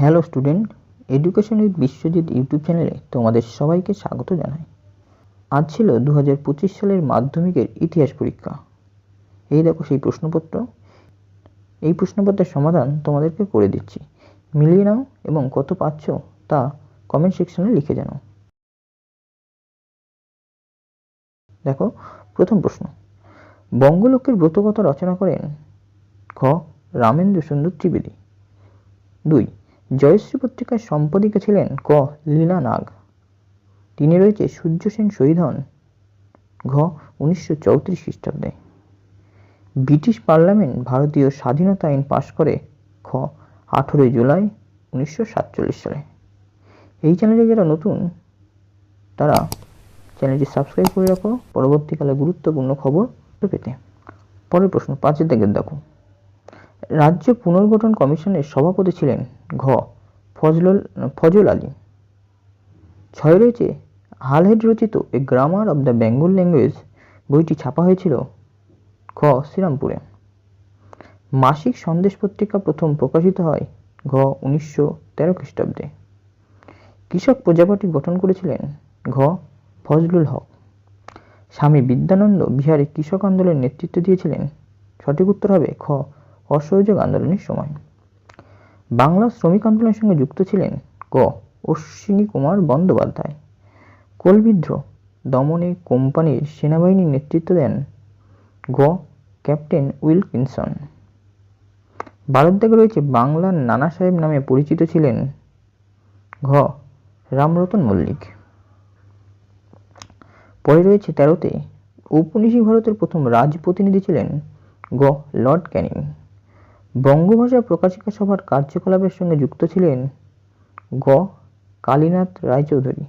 Hello student, education with Biswajit YouTube চ্যানেলে তোমাদের সবাইকে স্বাগত জানাই। আজ ছিল 2025 সালের মাধ্যমিকের ইতিহাস পরীক্ষা। এই দেখো সেই প্রশ্নপত্র। এই প্রশ্নপত্রের সমাধান তোমাদেরকে করে দিচ্ছি, মিলিয়ে নাও এবং কত পাচ্ছ তা কমেন্ট সেকশনে লিখে জানাও। দেখো প্রথম প্রশ্ন, বঙ্গলক্ষ্মীর ব্রতকথা রচনা করেন খ রামেন্দ্র সুন্দর ত্রিবেদী। 2. জয়শ্রী পত্রিকার সম্পাদিকা ছিলেন ক লীলা নাগ। 3 রয়েছে সূর্য সেন শহীদ হন ঘ 1934 খ্রিস্টাব্দে। ব্রিটিশ পার্লামেন্ট ভারতীয় স্বাধীনতা আইন পাশ করে খ 18 জুলাই 1947 সালে। এই চ্যানেলে যারা নতুন তারা চ্যানেলটি সাবস্ক্রাইব করে রাখো পরবর্তীকালে গুরুত্বপূর্ণ খবর পেতে। পরের প্রশ্ন 5 দাগের দেখো, রাজ্য পুনর্গঠন কমিশনের সভাপতি ছিলেন ঘ ফজল আলী। 6 রয়েছে হালহেড রচিত a grammar of the Bengal language বইটি ছাপা হয়েছিল খ শ্রীরামপুরে। মাসিক সন্দেশ পত্রিকা প্রথম প্রকাশিত হয় ঘ 1913 খ্রিস্টাব্দে। কৃষক প্রজাপার্টি গঠন করেছিলেন ঘ ফজলুল হক। স্বামী বিদ্যানন্দ বিহারে কৃষক আন্দোলনের নেতৃত্ব দিয়েছিলেন। সঠিক উত্তর হবে খ অসহযোগ আন্দোলনের সময়। বাংলা শ্রমিক আন্দোলনের সঙ্গে যুক্ত ছিলেন ক অশ্বিনী কুমার বন্দ্যোপাধ্যায়। কোল বিদ্রোহ দমনে কোম্পানির সেনাবাহিনীর নেতৃত্ব দেন গ ক্যাপ্টেন উইলকিনসন। 12 দাগে রয়েছে বাংলার নানা সাহেব নামে পরিচিত ছিলেন ঘ রামরতন মল্লিক। পরে রয়েছে 13তে ঔপনিবেশিক ভারতের প্রথম রাজপ্রতিনিধি ছিলেন গ লর্ড ক্যানিং। বঙ্গভাষা প্রকাশিকা সভার কার্যকলাপের সঙ্গে যুক্ত ছিলেন গ কালীনাথ রায়চৌধুরী।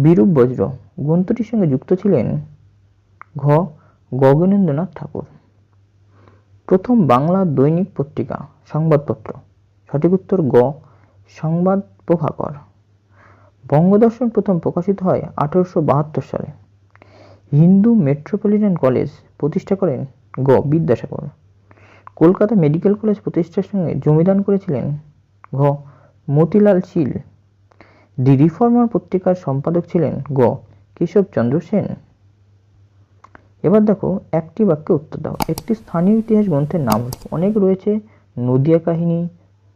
বিরূপ বজ্র গ্রন্থটির সঙ্গে যুক্ত ছিলেন ঘ গগনেন্দ্রনাথ ঠাকুর। প্রথম বাংলা দৈনিক পত্রিকা সংবাদপত্র। সঠিক উত্তর গ সংবাদ প্রভাকর। বঙ্গদর্শন প্রথম প্রকাশিত হয় 1872 সালে। হিন্দু মেট্রোপলিটন কলেজ প্রতিষ্ঠা করেন গ বিদ্যাসাগর। কলকাতা মেডিকেল কলেজ প্রতিষ্ঠার সঙ্গে জমিদান করেছিলেন ঘ মতিলাল শীল। দি রিফর্মার পত্রিকার সম্পাদক ছিলেন গ কেশবচন্দ্র সেন। এবার দেখো একটি বাক্যে উত্তর দাও। একটি স্থানীয় ইতিহাস গ্রন্থের নাম অনেক রয়েছে, নদিয়া কাহিনী,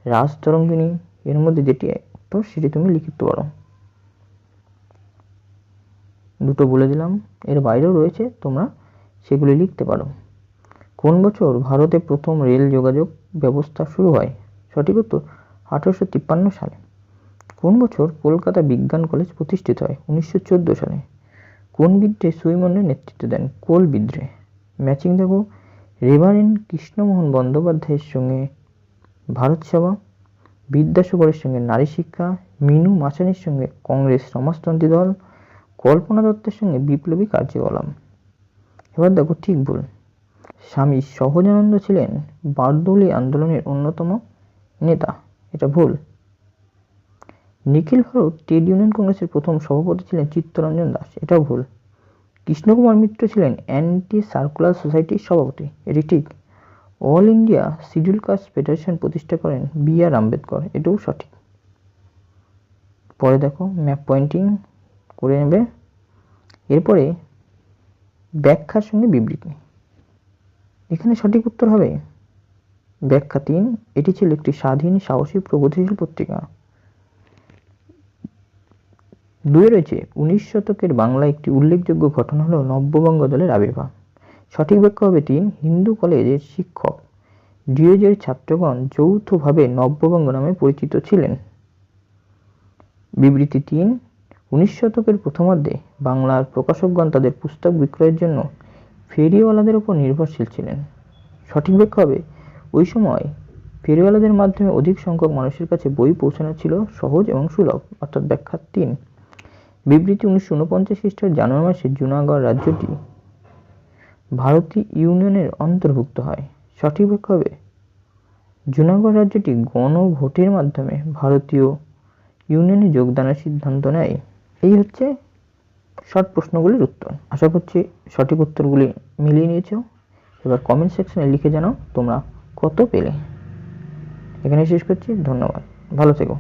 রাজতরঙ্গিনী, এর মধ্যে যেটি উত্তর সেটি তুমি লিখতে পারো। দুটো বলে দিলাম, এর বাইরেও রয়েছে, তোমরা সেগুলি লিখতে পারো। কোন বছর ভারতে প্রথম রেল যোগাযোগ ব্যবস্থা শুরু হয়? সঠিক উত্তর 1853 সালে। কোন বছর কলকাতা বিজ্ঞান কলেজ প্রতিষ্ঠিত হয়? 1914 সালে। কোন বিদ্রোহে সুইমনের নেতৃত্ব দেন? কোল বিদ্রোহে। ম্যাচিং দেখো, রেভারেন্ড কৃষ্ণমোহন বন্দ্যোপাধ্যায়ের সঙ্গে ভারত সেবা, বিদ্যাসাগরের সঙ্গে নারী শিক্ষা, মিনু মাসানির সঙ্গে কংগ্রেস সমাজতন্ত্রী দল, কল্পনা দত্তের সঙ্গে বিপ্লবী কার্যকলাপ। এবার দেখো ঠিক ভুল। স্বামী সহজানন্দ ছিলেন বারদৌলি আন্দোলনের অন্যতম নেতা, এটা ভুল। নিখিল ভারত ট্রেড ইউনিয়ন কংগ্রেসের প্রথম সভাপতি ছিলেন চিত্তরঞ্জন দাস, এটাও ভুল। কৃষ্ণকুমার মিত্র ছিলেন অ্যান্টি সার্কুলার সোসাইটির সভাপতি, এটি ঠিক। All India Scheduled Caste Federation প্রতিষ্ঠা করেন বি.আর. আম্বেদকর, এটাও সঠিক। পরে দেখো ম্যাপ পয়েন্টিং করে নেবে। এরপরে ব্যাখ্যার সঙ্গে বিবৃতি। এখানে সঠিক উত্তর হবে ব্যাখ্যা 3। এটি ছিল একটি স্বাধীন, সাহসী, প্রগতিশীল পত্রিকা। 2 রয়েছে 19 শতকের বাংলায় একটি উল্লেখযোগ্য ঘটনা হলো নব্যবঙ্গ দলের আবির্ভাব। সঠিক ব্যাখ্যা হবে 3। হিন্দু কলেজের শিক্ষক ডিওজের ছাত্রগণ যৌথভাবে নব্যবঙ্গ নামে পরিচিত ছিলেন। বিবৃতি 3। 19 শতকের প্রথমার্ধে বাংলার প্রকাশকগণ তাদের পুস্তক বিক্রয়ের জন্য ফেরিওয়ালাদের উপর নির্ভরশীল ছিলেন। সঠিক ব্যাখ্যা হবে ওই সময় ফেরিওয়ালাদের মাধ্যমে অধিক সংখ্যক মানুষের কাছে বই পৌঁছানো ছিল সহজ এবং সুলভ, অর্থাৎ ব্যাখ্যা 3। বিবৃতি 1949 খ্রিস্টাব্দের জানুয়ারি মাসে জুনাগড় রাজ্যটি ভারতীয় ইউনিয়নের অন্তর্ভুক্ত হয়। সঠিক ব্যাখ্যা হবে জুনাগড় রাজ্যটি গণভোটের মাধ্যমে ভারতীয় ইউনিয়নে যোগদানের সিদ্ধান্ত নেয়। এই হচ্ছে শর্ট প্রশ্নগুলির উত্তর। আশা করছি সঠিক উত্তরগুলি মিলিয়ে নিয়েছো। এবার কমেন্ট সেকশনে লিখে জানাও তোমরা কত পেলে। এখানে শেষ করছি। ধন্যবাদ, ভালো থেকো।